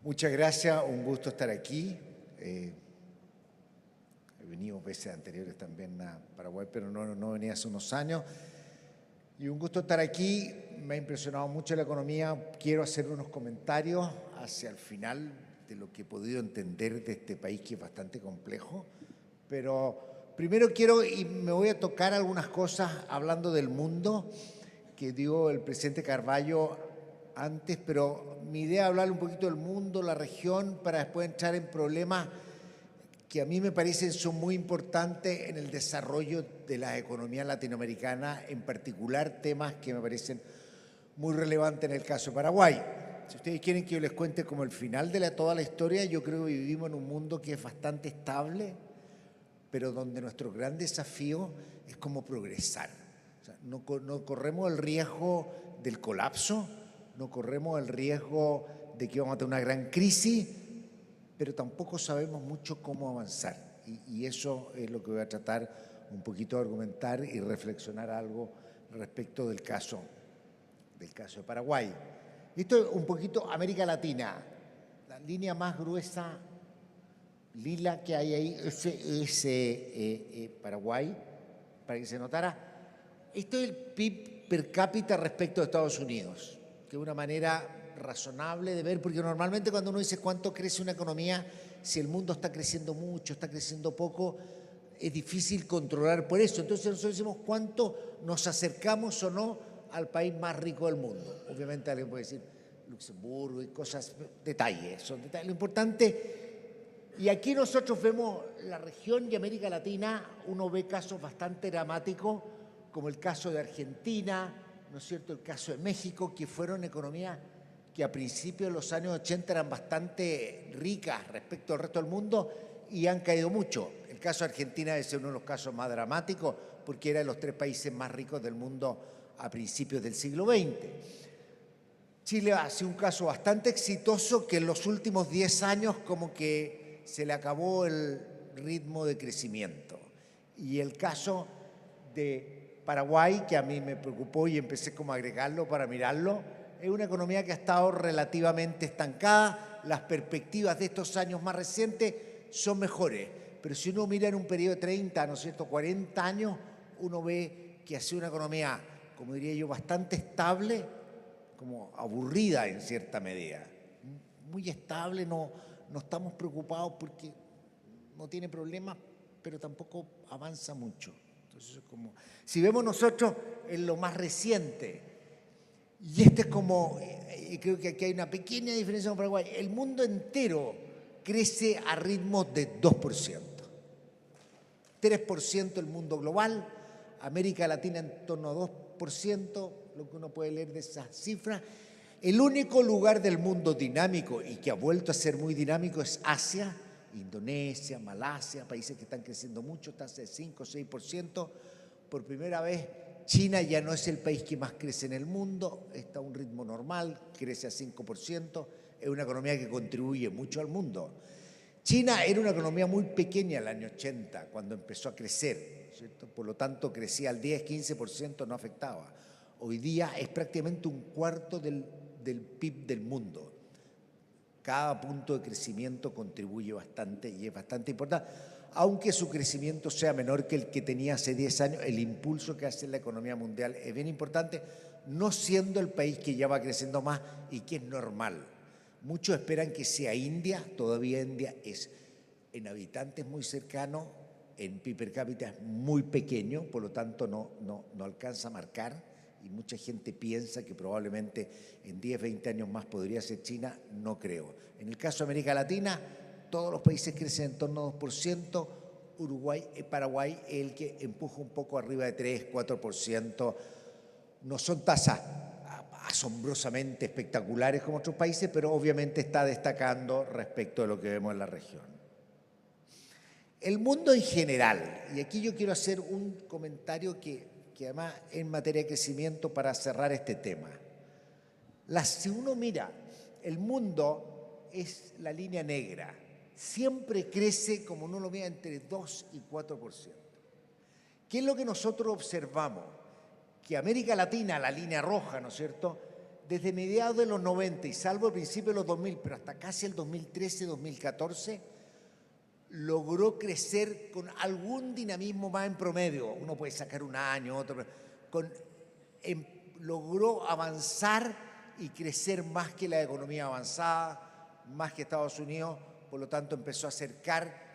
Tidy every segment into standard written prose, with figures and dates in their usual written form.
Muchas gracias, un gusto estar aquí. He venido veces anteriores también a Paraguay, pero no venía hace unos años. Y un gusto estar aquí, me ha impresionado mucho la economía. Quiero hacer unos comentarios hacia el final de lo que he podido entender de este país que es bastante complejo. Pero primero quiero, y me voy a tocar algunas cosas hablando del mundo que dio el presidente Carballo antes, pero mi idea es hablar un poquito del mundo, la región, para después entrar en problemas que a mí me parecen son muy importantes en el desarrollo de la economía latinoamericana, en particular temas que me parecen muy relevantes en el caso de Paraguay. Si ustedes quieren que yo les cuente como el final de toda la historia, yo creo que vivimos en un mundo que es bastante estable, pero donde nuestro gran desafío es cómo progresar. O sea, no corremos el riesgo del colapso, no corremos el riesgo de que vamos a tener una gran crisis, pero tampoco sabemos mucho cómo avanzar. Y eso es lo que voy a tratar un poquito de argumentar y reflexionar algo respecto del caso de Paraguay. Esto es un poquito América Latina. La línea más gruesa, lila que hay ahí, ese es Paraguay, para que se notara. Esto es el PIB per cápita respecto a Estados Unidos, que es una manera razonable de ver, porque normalmente cuando uno dice cuánto crece una economía, si el mundo está creciendo mucho, está creciendo poco, es difícil controlar por eso. Entonces nosotros decimos cuánto nos acercamos o no al país más rico del mundo. Obviamente alguien puede decir Luxemburgo y cosas, detalles, son detalles. Lo importante, y aquí nosotros vemos la región y América Latina, uno ve casos bastante dramáticos, como el caso de Argentina, ¿no es cierto?, el caso de México, que fueron economías que a principios de los años 80 eran bastante ricas respecto al resto del mundo y han caído mucho. El caso de Argentina es uno de los casos más dramáticos porque era de los 3 países más ricos del mundo a principios del siglo XX. Chile ha sido un caso bastante exitoso que en los últimos 10 años como que se le acabó el ritmo de crecimiento. Y el caso de Paraguay, que a mí me preocupó y empecé como a agregarlo para mirarlo, es una economía que ha estado relativamente estancada. Las perspectivas de estos años más recientes son mejores, pero si uno mira en un periodo de 30, ¿no es cierto?, 40 años, uno ve que ha sido una economía, como diría yo, bastante estable, como aburrida en cierta medida. Muy estable, no estamos preocupados porque no tiene problemas, pero tampoco avanza mucho. Entonces, como, si vemos nosotros en lo más reciente, y este es como, creo que aquí hay una pequeña diferencia con Paraguay, el mundo entero crece a ritmos de 2%. 3% el mundo global, América Latina en torno a 2%, lo que uno puede leer de esas cifras. El único lugar del mundo dinámico y que ha vuelto a ser muy dinámico es Asia, Indonesia, Malasia, países que están creciendo mucho, tasas de 5 o 6%. Por primera vez, China ya no es el país que más crece en el mundo, está a un ritmo normal, crece a 5%, es una economía que contribuye mucho al mundo. China era una economía muy pequeña en el año 80, cuando empezó a crecer, ¿cierto? Por lo tanto, crecía al 10-15%, no afectaba. Hoy día es prácticamente un cuarto del PIB del mundo. Cada punto de crecimiento contribuye bastante y es bastante importante. Aunque su crecimiento sea menor que el que tenía hace 10 años, el impulso que hace la economía mundial es bien importante, no siendo el país que ya va creciendo más y que es normal. Muchos esperan que sea India, todavía India es en habitantes muy cercano, en PIB per cápita es muy pequeño, por lo tanto no alcanza a marcar y mucha gente piensa que probablemente en 10, 20 años más podría ser China, no creo. En el caso de América Latina, todos los países crecen en torno a 2%, Paraguay es el que empuja un poco arriba de 3, 4%. No son tasas asombrosamente espectaculares como otros países, pero obviamente está destacando respecto a lo que vemos en la región. El mundo en general, y aquí yo quiero hacer un comentario que además en materia de crecimiento para cerrar este tema. Si uno mira, el mundo es la línea negra, siempre crece, como uno lo mira, entre 2 y 4%. ¿Qué es lo que nosotros observamos? Que América Latina, la línea roja, ¿no es cierto?, desde mediados de los 90 y salvo el principio de los 2000, pero hasta casi el 2013-2014, logró crecer con algún dinamismo más en promedio. Uno puede sacar un año, otro, logró avanzar y crecer más que la economía avanzada, más que Estados Unidos, por lo tanto empezó a acercar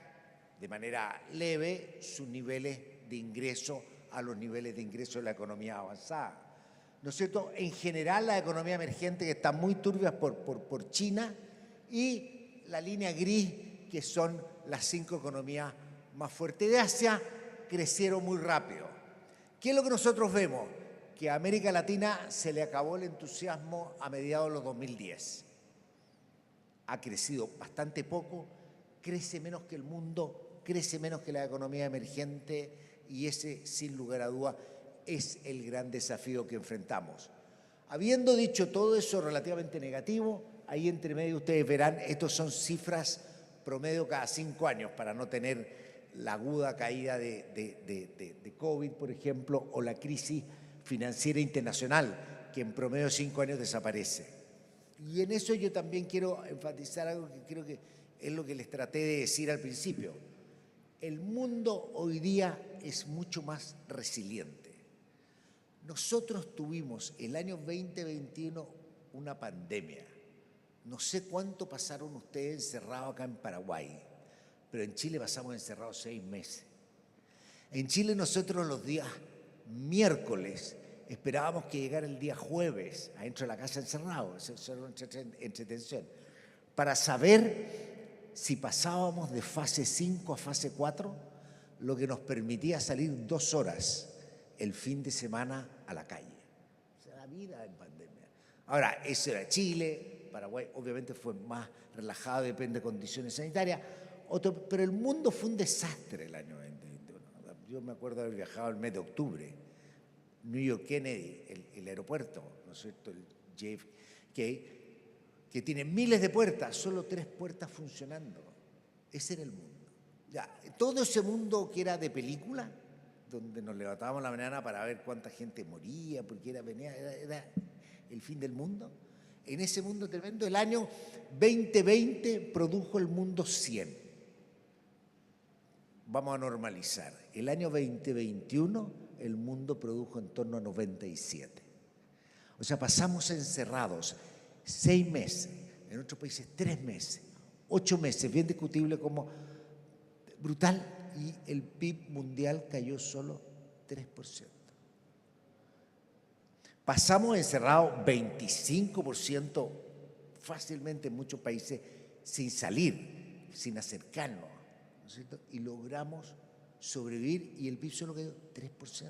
de manera leve sus niveles de ingreso a los niveles de ingreso de la economía avanzada. ¿No es cierto? En general, la economía emergente que está muy turbia por China y la línea gris, que son las 5 economías más fuertes de Asia, crecieron muy rápido. ¿Qué es lo que nosotros vemos? Que a América Latina se le acabó el entusiasmo a mediados de los 2010. Ha crecido bastante poco, crece menos que el mundo, crece menos que la economía emergente y ese, sin lugar a dudas, es el gran desafío que enfrentamos. Habiendo dicho todo eso relativamente negativo, ahí entre medio ustedes verán, estos son cifras promedio cada 5 años para no tener la aguda caída de COVID, por ejemplo, o la crisis financiera internacional, que en promedio de 5 años desaparece. Y en eso yo también quiero enfatizar algo que creo que es lo que les traté de decir al principio. El mundo hoy día es mucho más resiliente. Nosotros tuvimos el año 2021 una pandemia. No sé cuánto pasaron ustedes encerrados acá en Paraguay, pero en Chile pasamos encerrados 6 meses. En Chile nosotros los días miércoles esperábamos que llegara el día jueves adentro de la casa encerrado, eso era nuestra entretención, para saber si pasábamos de fase 5 a fase 4, lo que nos permitía salir 2 horas el fin de semana a la calle. O sea, la vida en pandemia. Ahora, eso era Chile, Paraguay obviamente fue más relajado, depende de condiciones sanitarias, pero el mundo fue un desastre el año 2021. Yo me acuerdo de haber viajado el mes de octubre, New York Kennedy, el aeropuerto, ¿no es cierto?, el JFK, que tiene miles de puertas, solo 3 puertas funcionando. Ese era el mundo. Ya, todo ese mundo que era de película, donde nos levantábamos la mañana para ver cuánta gente moría, porque era el fin del mundo. En ese mundo tremendo, el año 2020 produjo el mundo 100. Vamos a normalizar. El año 2021 el mundo produjo en torno a 97. O sea, pasamos encerrados 6 meses, en otros países 3 meses, 8 meses, bien discutible como brutal, y el PIB mundial cayó solo 3%. Pasamos encerrados 25% fácilmente en muchos países sin salir, sin acercarnos, ¿no es cierto? Y logramos sobrevivir y el PIB solo cayó 3%.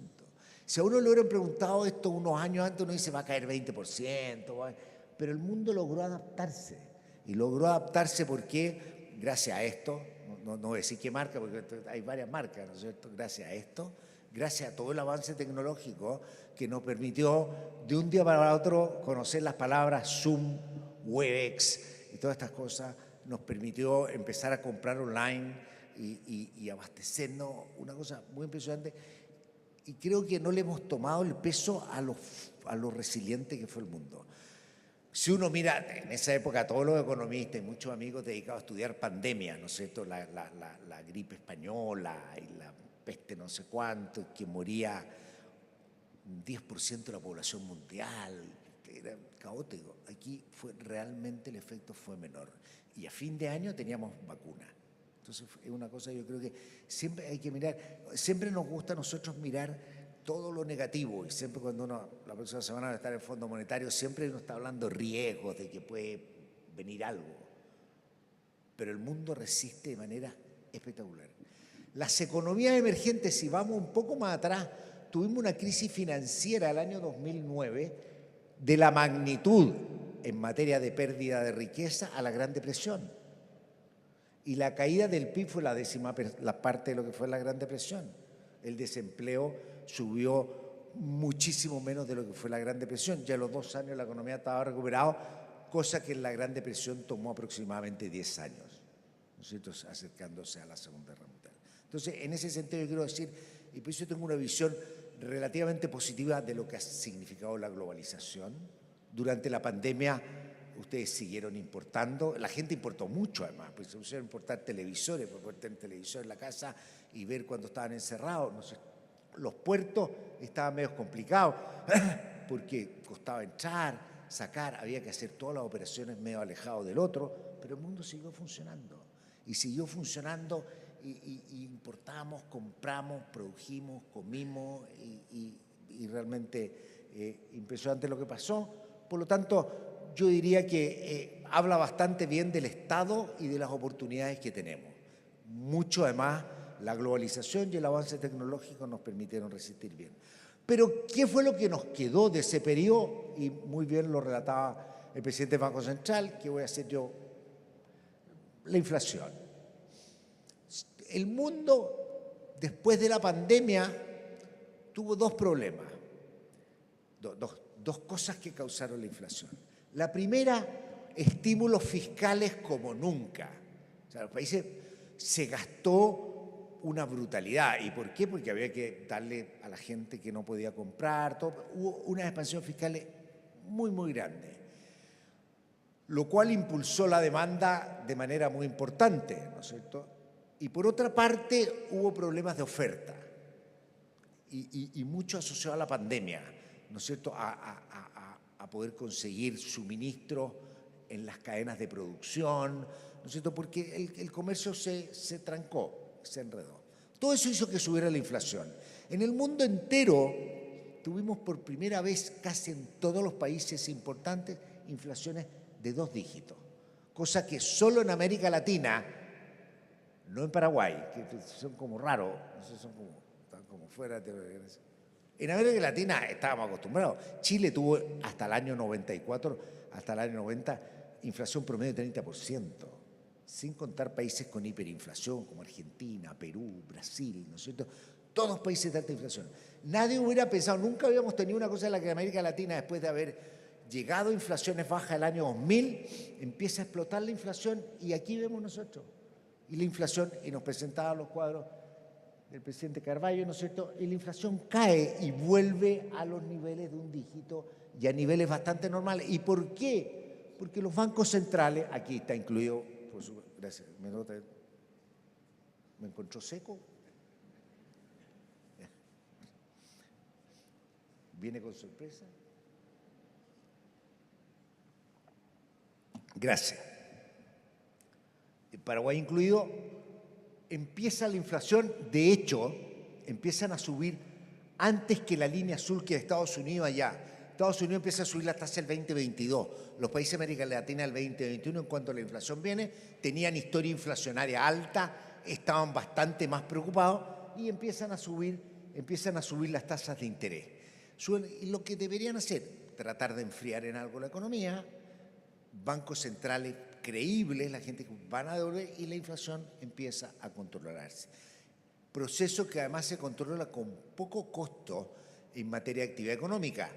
Si a uno le hubieran preguntado esto unos años antes, uno dice va a caer 20%, pero el mundo logró adaptarse. Y logró adaptarse porque, gracias a esto, no voy a decir qué marca, porque hay varias marcas, ¿no es cierto? Gracias a esto, gracias a todo el avance tecnológico que nos permitió de un día para otro conocer las palabras Zoom, Webex y todas estas cosas, nos permitió empezar a comprar online y abastecernos, una cosa muy impresionante. Y creo que no le hemos tomado el peso a lo resiliente que fue el mundo. Si uno mira, en esa época todos los economistas y muchos amigos dedicados a estudiar pandemias, ¿no es cierto? La gripe española y la peste no sé cuánto, que moría un 10% de la población mundial, era caótico. Aquí realmente el efecto fue menor. Y a fin de año teníamos vacuna. Entonces es una cosa, yo creo que siempre hay que mirar, siempre nos gusta a nosotros mirar todo lo negativo, y siempre cuando la próxima semana va a estar en el Fondo Monetario, siempre uno está hablando de riesgos, de que puede venir algo. Pero el mundo resiste de manera espectacular. Las economías emergentes, si vamos un poco más atrás, tuvimos una crisis financiera el año 2009 de la magnitud en materia de pérdida de riqueza a la Gran Depresión. Y la caída del PIB fue la parte de lo que fue la Gran Depresión. El desempleo subió muchísimo menos de lo que fue la Gran Depresión. Ya a los 2 años la economía estaba recuperada, cosa que en la Gran Depresión tomó aproximadamente 10 años, ¿no es cierto?, acercándose a la Segunda Guerra Mundial. Entonces, en ese sentido yo quiero decir, y por eso tengo una visión relativamente positiva de lo que ha significado la globalización, Durante la pandemia ustedes siguieron importando, la gente importó mucho además, pues se pusieron a importar televisores, para poder tener televisor en la casa y ver cuando estaban encerrados. No sé, los puertos estaban medio complicados porque costaba entrar, sacar, había que hacer todas las operaciones medio alejados del otro, pero el mundo siguió funcionando y siguió funcionando y importamos, compramos, produjimos, comimos y realmente impresionante lo que pasó. Por lo tanto, yo diría que habla bastante bien del Estado y de las oportunidades que tenemos. Mucho además, la globalización y el avance tecnológico nos permitieron resistir bien. Pero, ¿qué fue lo que nos quedó de ese periodo? Y muy bien lo relataba el presidente del Banco Central, que voy a hacer yo, la inflación. El mundo, después de la pandemia, tuvo dos problemas, dos cosas que causaron la inflación. La primera, estímulos fiscales como nunca. O sea, los países se gastó una brutalidad. ¿Y por qué? Porque había que darle a la gente que no podía comprar. Hubo una expansión fiscal muy, muy grande, lo cual impulsó la demanda de manera muy importante, ¿no es cierto? Y por otra parte, hubo problemas de oferta y mucho asociado a la pandemia, ¿no es cierto?, a poder conseguir suministros en las cadenas de producción, ¿no es cierto?, porque el comercio se trancó, se enredó. Todo eso hizo que subiera la inflación. En el mundo entero tuvimos por primera vez, casi en todos los países importantes, inflaciones de 2 dígitos, cosa que solo en América Latina, no en Paraguay, que son como raros, son como fuera de... En América Latina estábamos acostumbrados. Chile tuvo hasta el año 94, hasta el año 90, inflación promedio de 30%, sin contar países con hiperinflación como Argentina, Perú, Brasil, ¿no es cierto? Todos países de alta inflación. Nadie hubiera pensado, nunca habíamos tenido una cosa en la que América Latina, después de haber llegado a inflaciones bajas el año 2000, empieza a explotar la inflación y aquí vemos nosotros. Y la inflación, y nos presentaba los cuadros del presidente Carballo, ¿no es cierto?, y la inflación cae y vuelve a los niveles de un dígito y a niveles bastante normales. ¿Y por qué? Porque los bancos centrales, aquí está incluido, por su, gracias, ¿me encontró seco? ¿Viene con sorpresa? Gracias. Paraguay incluido, empieza la inflación, de hecho, empiezan a subir antes que la línea azul que de Estados Unidos allá. Estados Unidos empieza a subir la tasa el 2022, los países de América Latina el 2021, en cuanto la inflación viene, tenían historia inflacionaria alta, estaban bastante más preocupados y empiezan a subir las tasas de interés. Y lo que deberían hacer, tratar de enfriar en algo la economía, bancos centrales creíbles, la gente van a devolver y la inflación empieza a controlarse. Proceso que además se controla con poco costo en materia de actividad económica.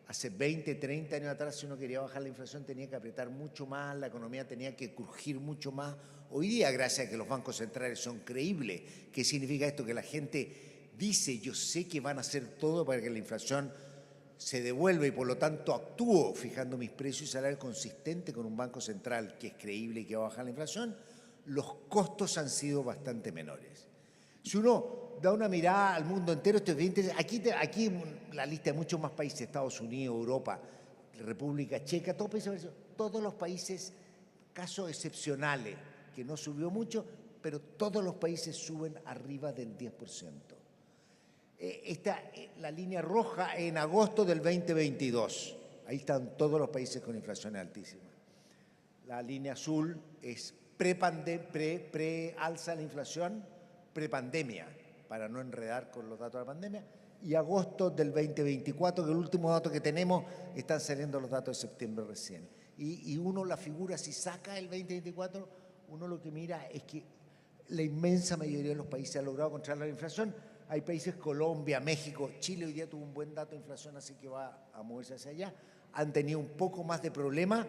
Hace 20, 30 años atrás, si uno quería bajar la inflación, tenía que apretar mucho más, la economía tenía que crujir mucho más. Hoy día, gracias a que los bancos centrales son creíbles, ¿qué significa esto? Que la gente dice, yo sé que van a hacer todo para que la inflación se devuelve y por lo tanto actúo fijando mis precios y salarios consistente con un banco central que es creíble y que va a bajar la inflación, los costos han sido bastante menores. Si uno da una mirada al mundo entero, esto es bien interesante. Aquí la lista de muchos más países, Estados Unidos, Europa, República Checa, todos los países, casos excepcionales, que no subió mucho, pero todos los países suben arriba del 10%. Está la línea roja en agosto del 2022. Ahí están todos los países con inflación altísima. La línea azul es pre-alza la inflación, prepandemia, para no enredar con los datos de la pandemia. Y agosto del 2024, que el último dato que tenemos, están saliendo los datos de septiembre recién. Y uno la figura, si saca el 2024, uno lo que mira es que la inmensa mayoría de los países ha logrado controlar la inflación. Hay países, Colombia, México, Chile hoy día tuvo un buen dato de inflación, así que va a moverse hacia allá. Han tenido un poco más de problema,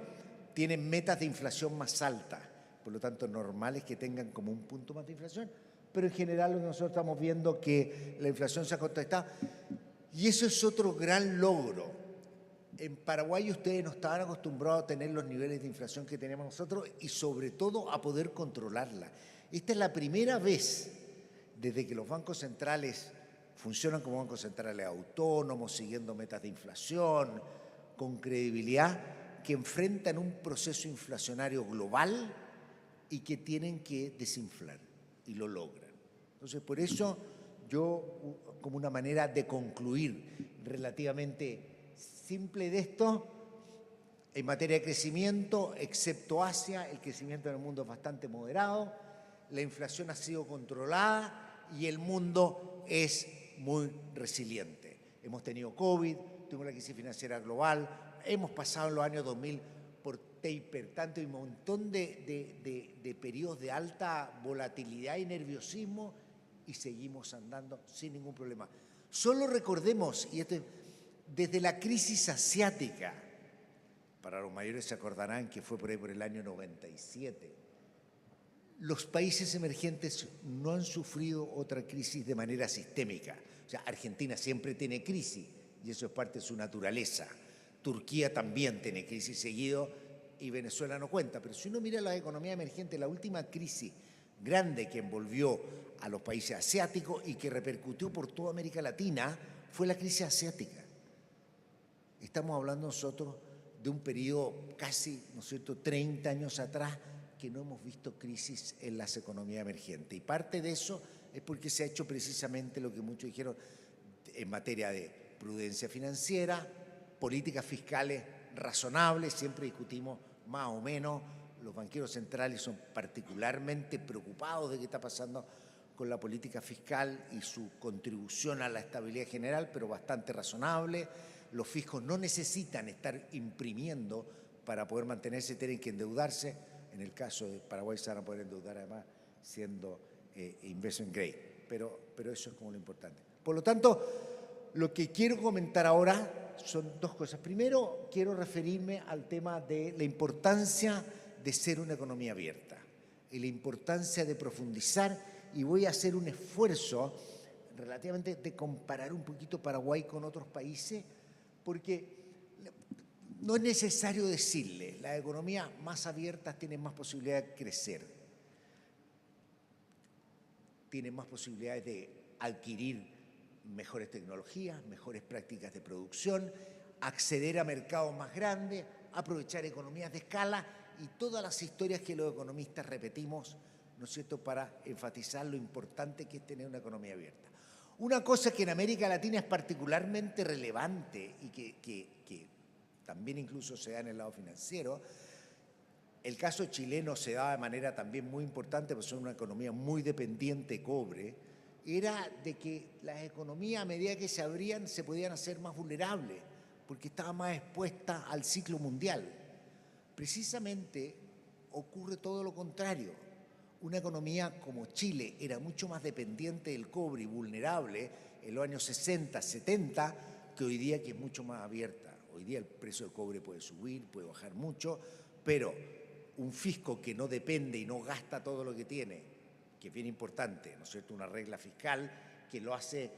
tienen metas de inflación más altas, por lo tanto normal es que tengan como un punto más de inflación, pero en general lo que nosotros estamos viendo que la inflación se ha contrastado y eso es otro gran logro. En Paraguay ustedes no estaban acostumbrados a tener los niveles de inflación que tenemos nosotros y sobre todo a poder controlarla. Esta es la primera vez desde que los bancos centrales funcionan como bancos centrales autónomos, siguiendo metas de inflación, con credibilidad, que enfrentan un proceso inflacionario global y que tienen que desinflar, y lo logran. Entonces, por eso yo, como una manera de concluir relativamente simple de esto, en materia de crecimiento, excepto Asia, el crecimiento en el mundo es bastante moderado, la inflación ha sido controlada y el mundo es muy resiliente. Hemos tenido COVID, tuvimos la crisis financiera global, hemos pasado en los años 2000 por taper, tanto y un montón de periodos de alta volatilidad y nerviosismo y seguimos andando sin ningún problema. Solo recordemos, y desde la crisis asiática, para los mayores se acordarán que fue por ahí por el año 97, los países emergentes no han sufrido otra crisis de manera sistémica. O sea, Argentina siempre tiene crisis y eso es parte de su naturaleza. Turquía también tiene crisis seguido y Venezuela no cuenta. Pero si uno mira la economía emergente, la última crisis grande que envolvió a los países asiáticos y que repercutió por toda América Latina fue la crisis asiática. Estamos hablando nosotros de un periodo casi, ¿no es cierto?, 30 años atrás, que no hemos visto crisis en las economías emergentes. Y parte de eso es porque se ha hecho precisamente lo que muchos dijeron en materia de prudencia financiera, políticas fiscales razonables, siempre discutimos más o menos, los banqueros centrales son particularmente preocupados de qué está pasando con la política fiscal y su contribución a la estabilidad general, pero bastante razonable. Los fiscos no necesitan estar imprimiendo para poder mantenerse, tienen que endeudarse. En el caso de Paraguay se van a poder endeudar además siendo investment grade, pero eso es como lo importante. Por lo tanto, lo que quiero comentar ahora son dos cosas. Primero, quiero referirme al tema de la importancia de ser una economía abierta y la importancia de profundizar, y voy a hacer un esfuerzo relativamente de comparar un poquito Paraguay con otros países, porque no es necesario decirle, las economías más abiertas tienen más posibilidades de crecer, tienen más posibilidades de adquirir mejores tecnologías, mejores prácticas de producción, acceder a mercados más grandes, aprovechar economías de escala y todas las historias que los economistas repetimos, ¿no es cierto?, para enfatizar lo importante que es tener una economía abierta. Una cosa que en América Latina es particularmente relevante y que también incluso se da en el lado financiero, el caso chileno se da de manera también muy importante, porque son una economía muy dependiente de cobre, era de que las economías a medida que se abrían se podían hacer más vulnerables, porque estaban más expuestas al ciclo mundial. Precisamente ocurre todo lo contrario. Una economía como Chile era mucho más dependiente del cobre y vulnerable en los años 60, 70, que hoy día, que es mucho más abierta. Hoy día el precio del cobre puede subir, puede bajar mucho, pero un fisco que no depende y no gasta todo lo que tiene, que es bien importante, ¿no es cierto?, una regla fiscal que lo hace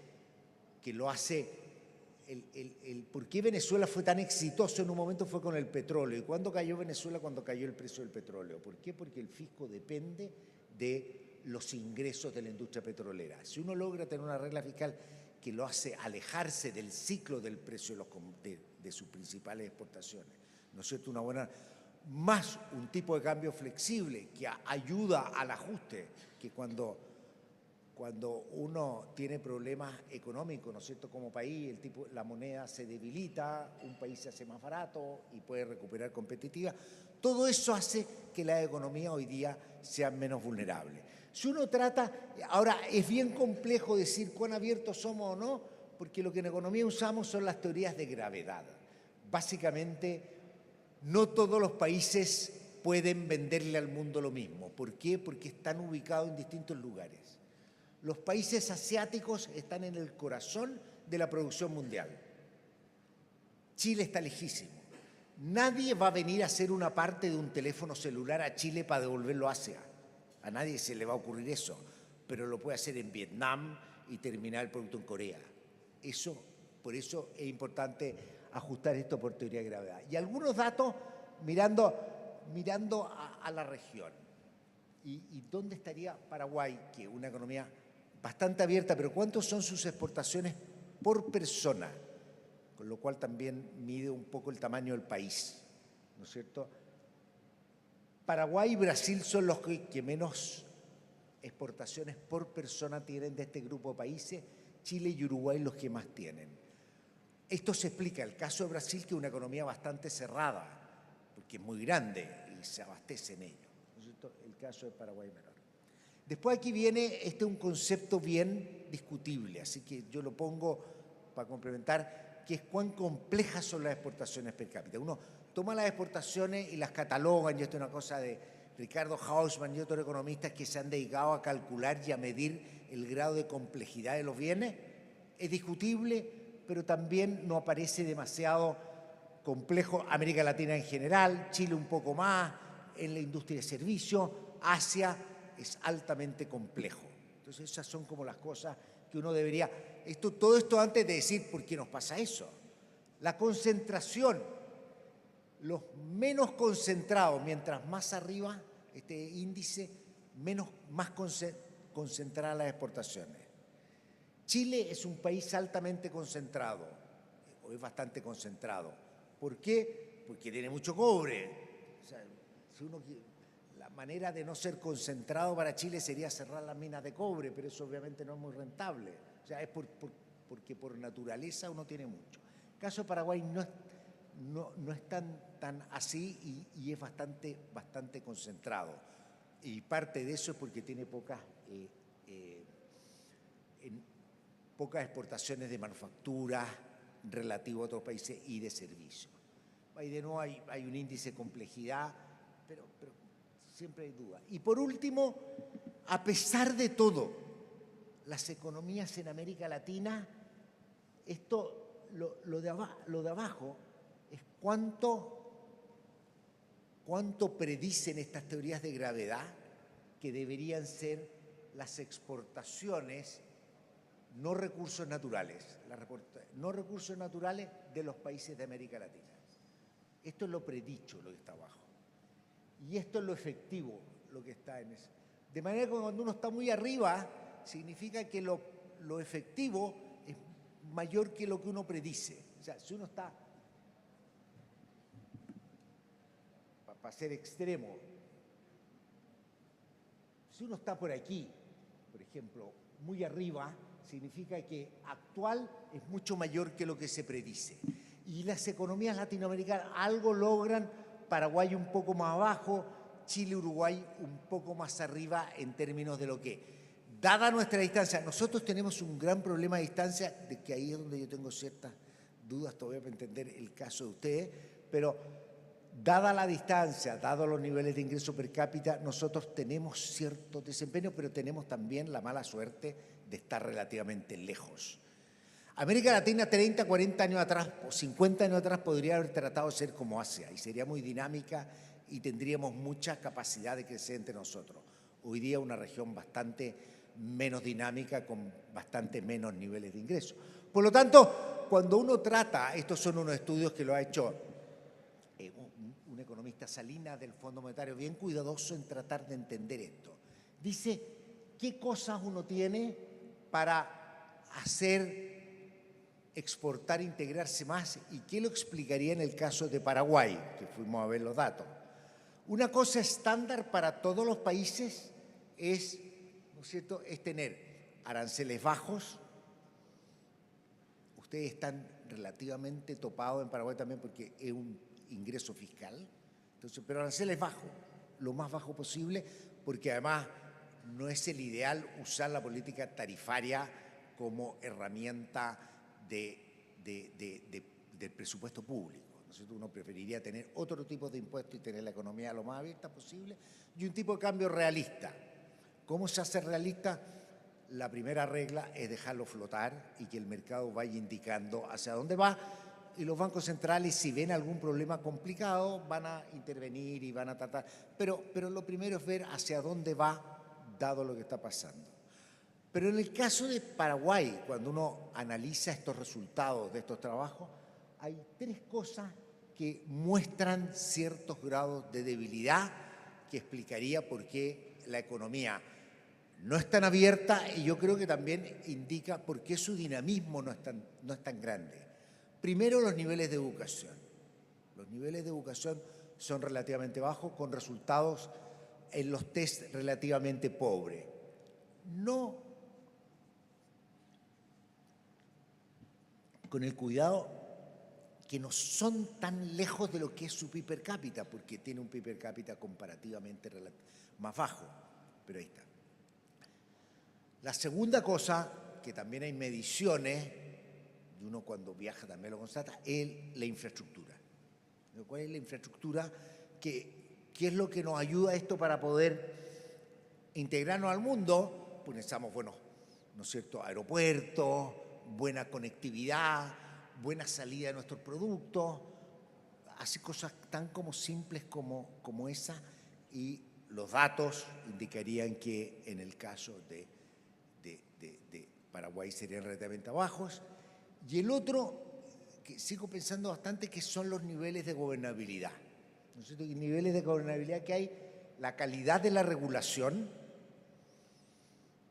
¿por qué Venezuela fue tan exitoso en un momento? Fue con el petróleo. ¿Y cuándo cayó Venezuela? Cuando cayó el precio del petróleo. ¿Por qué? Porque el fisco depende de los ingresos de la industria petrolera. Si uno logra tener una regla fiscal que lo hace alejarse del ciclo del precio de sus principales exportaciones, ¿no es cierto?, una buena, más un tipo de cambio flexible que ayuda al ajuste, que cuando uno tiene problemas económicos, ¿no es cierto?, como país, la moneda se debilita, un país se hace más barato y puede recuperar competitiva. Todo eso hace que la economía hoy día sea menos vulnerable. Si uno trata, ahora es bien complejo decir cuán abiertos somos o no, porque lo que en economía usamos son las teorías de gravedad. Básicamente, no todos los países pueden venderle al mundo lo mismo. ¿Por qué? Porque están ubicados en distintos lugares. Los países asiáticos están en el corazón de la producción mundial. Chile está lejísimo. Nadie va a venir a hacer una parte de un teléfono celular a Chile para devolverlo a Asia. A nadie se le va a ocurrir eso, pero lo puede hacer en Vietnam y terminar el producto en Corea. Por eso es importante ajustar esto por teoría de gravedad. Y algunos datos mirando a la región. ¿Y dónde estaría Paraguay, que es una economía bastante abierta, pero cuántos son sus exportaciones por persona? Con lo cual también mide un poco el tamaño del país, ¿no es cierto? Paraguay y Brasil son los que menos exportaciones por persona tienen de este grupo de países, Chile y Uruguay los que más tienen. Esto se explica, el caso de Brasil, que es una economía bastante cerrada, porque es muy grande y se abastece en ello, ¿no es cierto? El caso de Paraguay menor. Después aquí viene, este es un concepto bien discutible, así que yo lo pongo para complementar, que es cuán complejas son las exportaciones per cápita. Uno toma las exportaciones y las catalogan, y esto es una cosa de Ricardo Hausmann y otros economistas que se han dedicado a calcular y a medir el grado de complejidad de los bienes. Es discutible, pero también no aparece demasiado complejo. América Latina en general, Chile un poco más, en la industria de servicios, Asia es altamente complejo. Entonces esas son como las cosas que uno debería... todo esto antes de decir por qué nos pasa eso. La concentración, los menos concentrados, mientras más arriba este índice, más concentradas las exportaciones. Chile es un país altamente concentrado, o es bastante concentrado. ¿Por qué? Porque tiene mucho cobre. O sea, la manera de no ser concentrado para Chile sería cerrar las minas de cobre, pero eso obviamente no es muy rentable. O sea, es porque por naturaleza uno tiene mucho. El caso de Paraguay no es tan así y es bastante concentrado. Y parte de eso es porque tiene pocas exportaciones de manufactura relativo a otros países y de servicios. Ahí de nuevo hay un índice de complejidad, pero siempre hay dudas. Y por último, a pesar de todo, las economías en América Latina, lo de abajo es cuánto predicen estas teorías de gravedad que deberían ser las exportaciones no recursos naturales, de los países de América Latina. Esto es lo predicho, lo que está abajo. Y esto es lo efectivo, lo que está en eso. De manera que cuando uno está muy arriba, significa que lo efectivo es mayor que lo que uno predice. O sea, si uno está, para ser extremo, si uno está por aquí, por ejemplo, muy arriba, significa que actual es mucho mayor que lo que se predice. Y las economías latinoamericanas algo logran, Paraguay un poco más abajo, Chile, Uruguay un poco más arriba en términos de lo que, dada nuestra distancia, nosotros tenemos un gran problema de distancia, de que ahí es donde yo tengo ciertas dudas todavía para entender el caso de ustedes, pero dada la distancia, dado los niveles de ingreso per cápita, nosotros tenemos cierto desempeño, pero tenemos también la mala suerte de estar relativamente lejos. América Latina 30, 40 años atrás o 50 años atrás podría haber tratado de ser como Asia y sería muy dinámica y tendríamos mucha capacidad de crecer entre nosotros. Hoy día una región bastante menos dinámica con bastante menos niveles de ingreso. Por lo tanto, cuando uno trata, estos son unos estudios que lo ha hecho un economista Salinas del Fondo Monetario, bien cuidadoso en tratar de entender esto. Dice, ¿qué cosas uno tiene para hacer exportar, integrarse más? ¿Y qué lo explicaría en el caso de Paraguay, que fuimos a ver los datos? Una cosa estándar para todos los países es, ¿no es cierto?, es tener aranceles bajos. Ustedes están relativamente topados en Paraguay también porque es un ingreso fiscal. Entonces, pero aranceles bajos, lo más bajo posible, porque además no es el ideal usar la política tarifaria como herramienta del presupuesto público. Entonces, uno preferiría tener otro tipo de impuestos y tener la economía lo más abierta posible y un tipo de cambio realista. ¿Cómo se hace realista? La primera regla es dejarlo flotar y que el mercado vaya indicando hacia dónde va, y los bancos centrales, si ven algún problema complicado, van a intervenir y van a tratar. Pero lo primero es ver hacia dónde va, dado lo que está pasando. Pero en el caso de Paraguay, cuando uno analiza estos resultados de estos trabajos, hay tres cosas que muestran ciertos grados de debilidad que explicaría por qué la economía no es tan abierta y yo creo que también indica por qué su dinamismo no es tan grande. Primero, los niveles de educación. Los niveles de educación son relativamente bajos, con resultados en los test relativamente pobres. No con el cuidado que no son tan lejos de lo que es su PIB per cápita, porque tiene un PIB per cápita comparativamente más bajo, pero ahí está. La segunda cosa, que también hay mediciones, y uno cuando viaja también lo constata, es la infraestructura. ¿Cuál es la infraestructura? ¿Qué es lo que nos ayuda a esto para poder integrarnos al mundo? Pues necesitamos buenos, ¿no es cierto?, aeropuertos, buena conectividad, buena salida de nuestros productos, hace cosas tan como simples como esa, y los datos indicarían que en el caso de Paraguay serían relativamente bajos. Y el otro, que sigo pensando bastante, que son los niveles de gobernabilidad. ¿No es cierto? Y niveles de gobernabilidad que hay, la calidad de la regulación,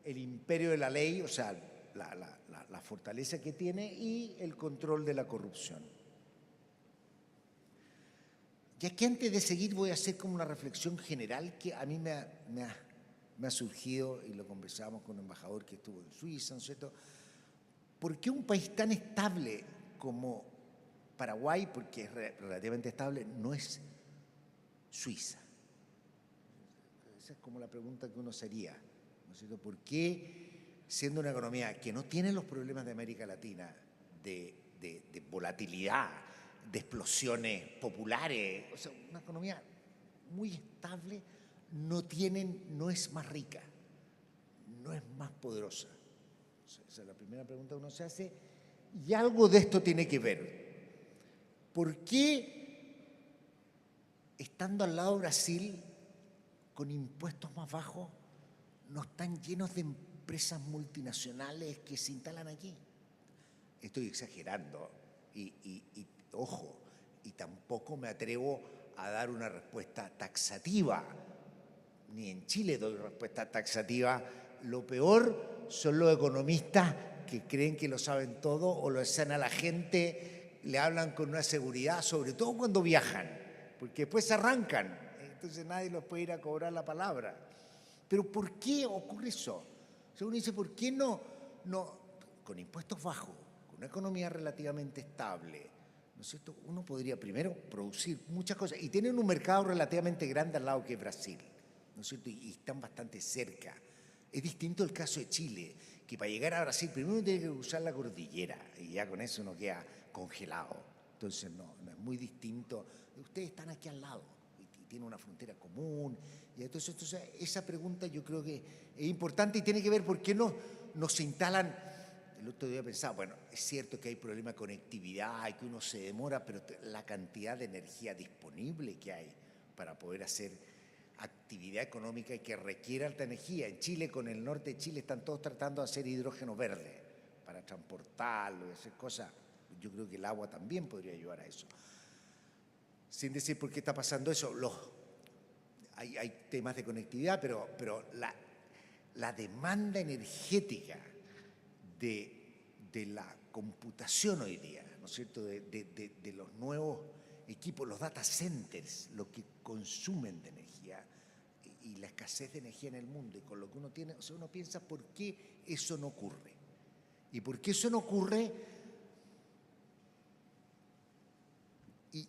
el imperio de la ley, o sea, la fortaleza que tiene y el control de la corrupción. Y aquí antes de seguir voy a hacer como una reflexión general que a mí me ha surgido, y lo conversamos con un embajador que estuvo en Suiza, ¿no es cierto? ¿Por qué un país tan estable como Paraguay, porque es relativamente estable, no es Suiza? Esa es como la pregunta que uno se haría, ¿no es cierto? ¿Por qué, siendo una economía que no tiene los problemas de América Latina, de volatilidad, de explosiones populares, o sea, una economía muy estable, no es más rica, no es más poderosa? Esa es la primera pregunta que uno se hace, y algo de esto tiene que ver. ¿Por qué, estando al lado de Brasil, con impuestos más bajos, no están llenos de empresas multinacionales que se instalan aquí? Estoy exagerando y ojo, y tampoco me atrevo a dar una respuesta taxativa. Ni en Chile doy respuesta taxativa. Lo peor son los economistas que creen que lo saben todo o lo hacen a la gente, le hablan con una seguridad, sobre todo cuando viajan, porque después se arrancan, entonces nadie los puede ir a cobrar la palabra. Pero ¿por qué ocurre eso? O sea, uno dice, ¿por qué no con impuestos bajos, con una economía relativamente estable, ¿no es cierto? Uno podría primero producir muchas cosas y tienen un mercado relativamente grande al lado que es Brasil, ¿no es cierto? Y están bastante cerca. Es distinto el caso de Chile, que para llegar a Brasil primero uno tiene que cruzar la cordillera y ya con eso uno queda congelado. Entonces no es muy distinto. Ustedes están aquí al lado y tienen una frontera común. Y entonces esa pregunta yo creo que es importante y tiene que ver por qué no se instalan. El otro día pensaba, bueno, es cierto que hay problemas de conectividad y que uno se demora, pero la cantidad de energía disponible que hay para poder hacer actividad económica que requiere alta energía. En Chile, con el norte de Chile, están todos tratando de hacer hidrógeno verde para transportarlo y hacer cosas. Yo creo que el agua también podría ayudar a eso. Sin decir por qué está pasando eso, hay temas de conectividad, pero la demanda energética de la computación hoy día, ¿no es cierto?, de los nuevos equipos, los data centers, lo que consumen de energía y la escasez de energía en el mundo y con lo que uno tiene, o sea, uno piensa por qué eso no ocurre. ¿Y por qué eso no ocurre?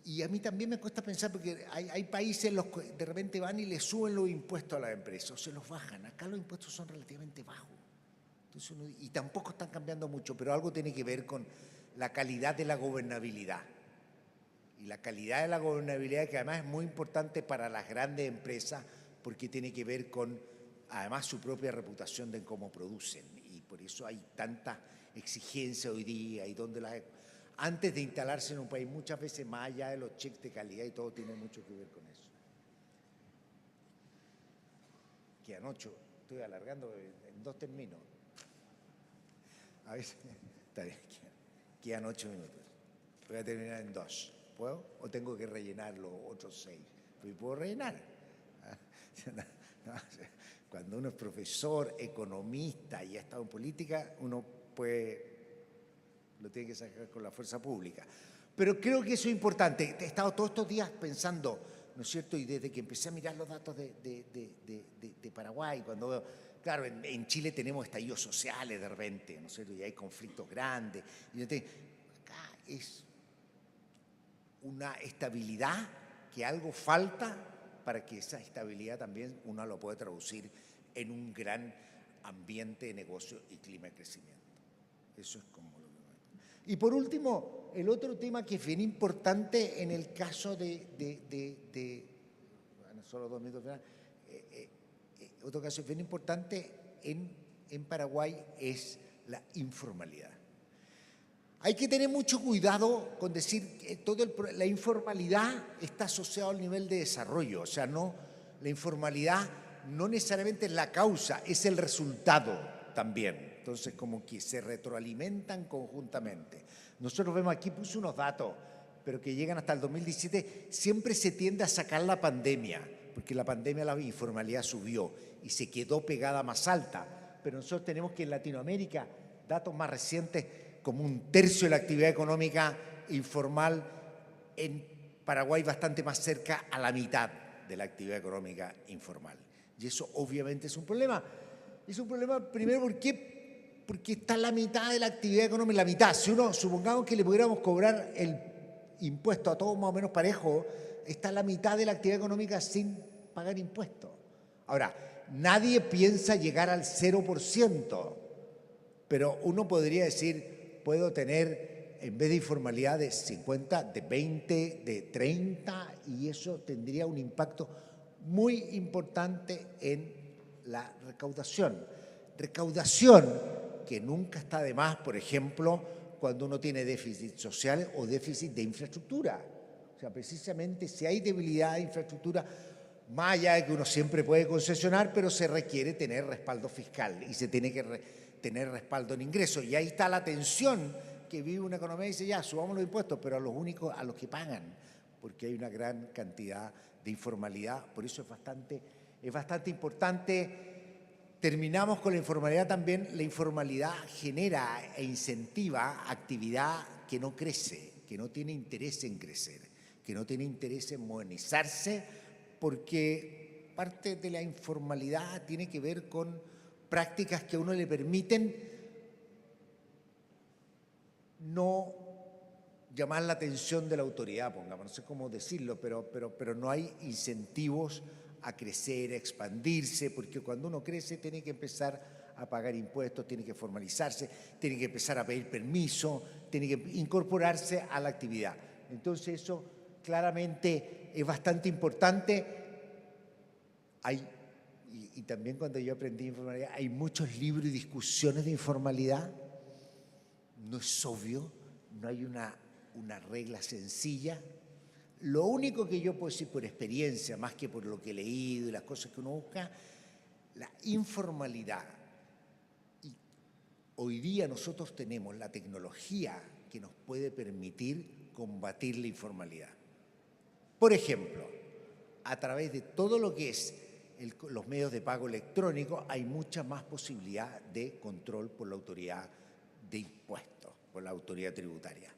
Y a mí también me cuesta pensar porque hay países en los que de repente van y le suben los impuestos a las empresas o se los bajan. Acá los impuestos son relativamente bajos. Entonces y tampoco están cambiando mucho, pero algo tiene que ver con la calidad de la gobernabilidad. Y la calidad de la gobernabilidad, que además es muy importante para las grandes empresas, porque tiene que ver con, además, su propia reputación de cómo producen. Y por eso hay tanta exigencia hoy día y donde antes de instalarse en un país, muchas veces más allá de los checks de calidad y todo tiene mucho que ver con eso. Quedan 8, estoy alargando en 2 términos. A veces, está bien, quedan 8 minutos. Voy a terminar en 2. ¿Puedo? ¿O tengo que rellenar los otros 6? Pues puedo rellenar. Cuando uno es profesor, economista y ha estado en política, uno lo tiene que sacar con la fuerza pública. Pero creo que eso es importante. He estado todos estos días pensando, ¿no es cierto? Y desde que empecé a mirar los datos de Paraguay, cuando veo, claro, en Chile tenemos estallidos sociales de repente, ¿no es cierto? Y hay conflictos grandes. Y acá es una estabilidad que algo falta para que esa estabilidad también uno lo pueda traducir en un gran ambiente de negocio y clima de crecimiento. Eso es como lo que... Y por último, el otro tema que es bien importante en el caso bueno, solo 2 minutos final, otro caso bien importante en Paraguay es la informalidad. Hay que tener mucho cuidado con decir que la informalidad está asociada al nivel de desarrollo, o sea, la informalidad no necesariamente es la causa, es el resultado también. Entonces, como que se retroalimentan conjuntamente. Nosotros vemos aquí, puse unos datos, pero que llegan hasta el 2017, siempre se tiende a sacar la pandemia, porque la pandemia la informalidad subió y se quedó pegada más alta. Pero nosotros tenemos que en Latinoamérica, datos más recientes, como 1/3 de la actividad económica informal, en Paraguay bastante más cerca a la mitad de la actividad económica informal. Y eso obviamente es un problema. Es un problema primero porque está la mitad de la actividad económica, la mitad. Si supongamos que le pudiéramos cobrar el impuesto a todos más o menos parejo, está la mitad de la actividad económica sin pagar impuestos. Ahora, nadie piensa llegar al 0%, pero uno podría decir, puedo tener, en vez de informalidad de 50, de 20, de 30, y eso tendría un impacto muy importante en la recaudación. Recaudación que nunca está de más, por ejemplo, cuando uno tiene déficit social o déficit de infraestructura. O sea, precisamente si hay debilidad de infraestructura, más allá de que uno siempre puede concesionar, pero se requiere tener respaldo fiscal y se tiene que tener respaldo en ingresos. Y ahí está la tensión que vive una economía y dice, ya, subamos los impuestos, pero a los que pagan, porque hay una gran cantidad de informalidad. Por eso es bastante importante. Terminamos con la informalidad también. La informalidad genera e incentiva actividad que no crece, que no tiene interés en crecer, que no tiene interés en modernizarse, porque parte de la informalidad tiene que ver con prácticas que a uno le permiten no llamar la atención de la autoridad, pongamos, no sé cómo decirlo, pero no hay incentivos a crecer, a expandirse, porque cuando uno crece tiene que empezar a pagar impuestos, tiene que formalizarse, tiene que empezar a pedir permiso, tiene que incorporarse a la actividad. Entonces eso claramente es bastante importante. Y también cuando yo aprendí informalidad, hay muchos libros y discusiones de informalidad. No es obvio, no hay una regla sencilla. Lo único que yo puedo decir por experiencia, más que por lo que he leído y las cosas que uno busca, la informalidad. Y hoy día nosotros tenemos la tecnología que nos puede permitir combatir la informalidad. Por ejemplo, a través de todo lo que es los medios de pago electrónico, hay mucha más posibilidad de control por la autoridad de impuestos, por la autoridad tributaria.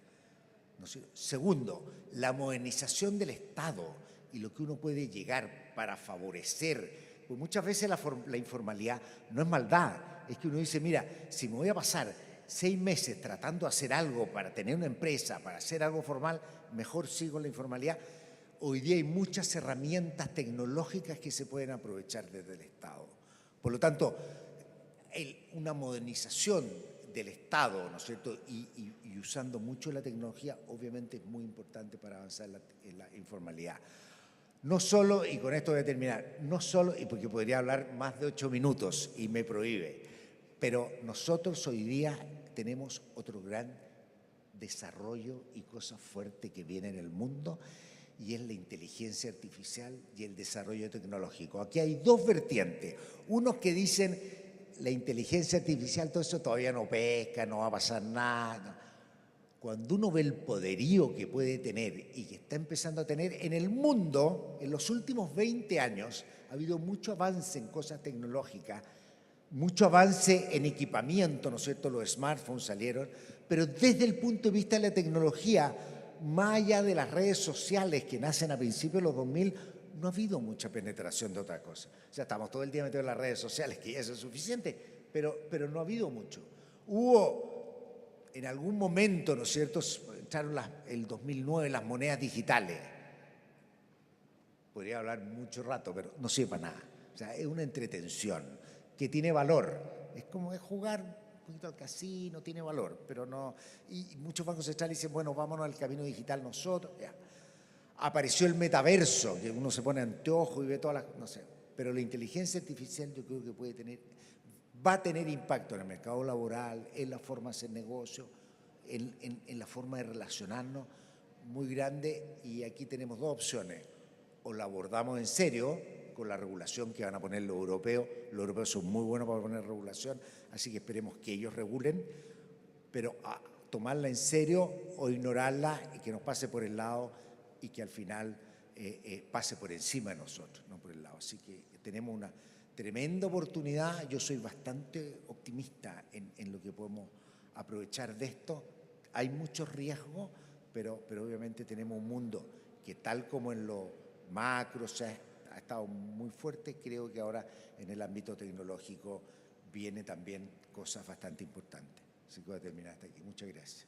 ¿No sé? Segundo, la modernización del Estado y lo que uno puede llegar para favorecer. Pues muchas veces la informalidad no es maldad, es que uno dice, mira, si me voy a pasar 6 meses tratando de hacer algo para tener una empresa, para hacer algo formal, mejor sigo en la informalidad. Hoy día hay muchas herramientas tecnológicas que se pueden aprovechar desde el Estado. Por lo tanto, una modernización del Estado, ¿no es cierto?, y usando mucho la tecnología, obviamente es muy importante para avanzar en la informalidad. No solo, y con esto voy a terminar, no solo, y porque podría hablar más de 8 minutos y me prohíbe, pero nosotros hoy día tenemos otro gran desarrollo y cosa fuerte que viene en el mundo, y es la inteligencia artificial y el desarrollo tecnológico. Aquí hay 2 vertientes. Unos que dicen la inteligencia artificial, todo eso todavía no pesca, no va a pasar nada. cuando uno ve el poderío que puede tener y que está empezando a tener en el mundo, en los últimos 20 años ha habido mucho avance en cosas tecnológicas, mucho avance en equipamiento, ¿no es cierto? Los smartphones salieron, pero desde el punto de vista de la tecnología, más allá de las redes sociales que nacen a principios de los 2000, no ha habido mucha penetración de otra cosa. O sea, estamos todo el día metidos en las redes sociales, que ya eso es suficiente, pero no ha habido mucho. Hubo en algún momento, ¿no es cierto?, entraron el 2009 las monedas digitales. Podría hablar mucho rato, pero no sirve para nada. O sea, es una entretención que tiene valor. Es como es jugar un poquito al casino, tiene valor, pero no. Y muchos bancos centrales dicen, bueno, vámonos al camino digital nosotros. Ya. Apareció el metaverso, que uno se pone anteojo y ve todas las, no sé. Pero la inteligencia artificial yo creo que va a tener impacto en el mercado laboral, en la forma de hacer negocio, en la forma de relacionarnos, muy grande. Y aquí tenemos dos opciones. O la abordamos en serio con la regulación que van a poner los europeos. Los europeos son muy buenos para poner regulación, así que esperemos que ellos regulen, pero a tomarla en serio o ignorarla y que nos pase por el lado y que al final pase por encima de nosotros, no por el lado. Así que tenemos una tremenda oportunidad. Yo soy bastante optimista en lo que podemos aprovechar de esto. Hay muchos riesgos, pero obviamente tenemos un mundo que tal como en lo macro ha estado muy fuerte, creo que ahora en el ámbito tecnológico viene también cosas bastante importantes. Así que voy a terminar hasta aquí. Muchas gracias.